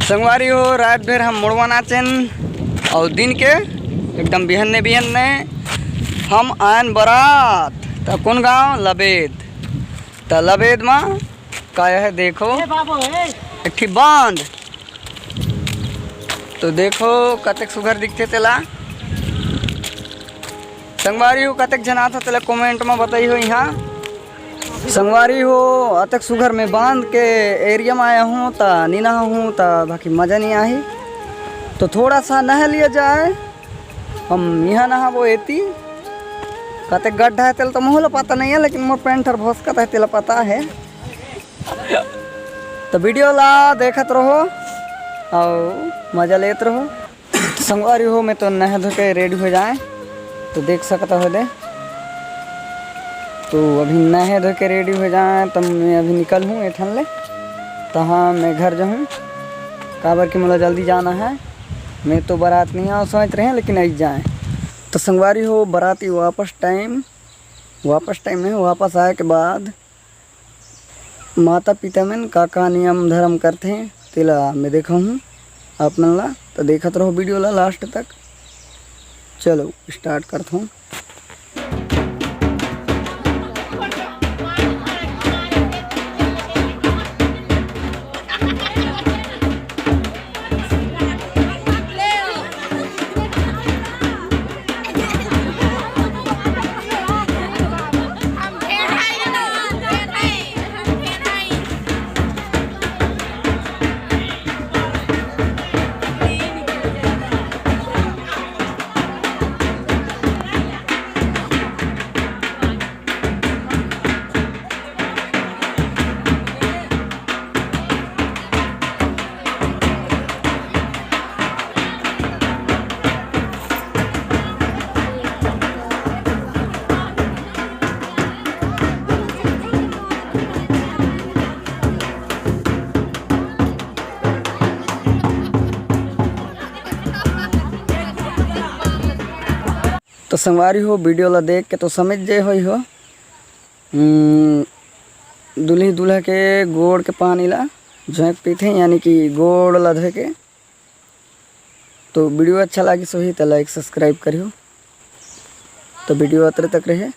संगवारी हो रात भर हम मुड़वा नाचन और दिन के एकदम बिहन्ने बिहन्ने हम आयन बरात तो कौन गाँव लबेद तो लबेद में का है देखो एक बांध तो देखो कतक सुघर दिखते तेला संगवारी हो कतक जना था तेला कमेंट में बताई हो। यहाँ संगवारी हो अतक सुघर में बांध के एरिया में आया हूँ ता नहीं नहा हूँ ता बाकी मज़ा नहीं आई तो थोड़ा सा नहा लिया जाए। हम यहाँ नहा वो एती कतक गड्ढा है तेल तो मोहला पता नहीं है लेकिन मोर पेंट और भोस का है तेला पता है। तो वीडियो ला देखत रहो और मज़ा लेते रहो। संगवारी हो मैं तो नहा धो के रेडी हो जाए तो देख सकता हो दे तो अभी नहे धो के रेडी हो जाए तब मैं अभी निकल हूँ एठन ले तहाँ मैं घर जाऊँ काबर कि मुझे जल्दी जाना है। मैं तो बारात नहीं आओ सोच रहे हैं लेकिन आई जाए तो संगवारी हो बाराती वापस टाइम नहीं वापस आए के बाद माता पिता में का नियम धर्म करते हैं तेला मैं देखा हूँ अपना ला तो देखत रहो वीडियो ला लास्ट तक। चलो स्टार्ट करता हूँ। तो संगवारी हो वीडियो ला देख के तो समझ जे हो दूल्ही दूल्हा के गोड़ के पानी ला झोंक पीते यानी कि गोड़ ला धो के। तो वीडियो अच्छा लगी सो ही तो लाइक सब्सक्राइब करियो तो वीडियो अतरे तक रहे।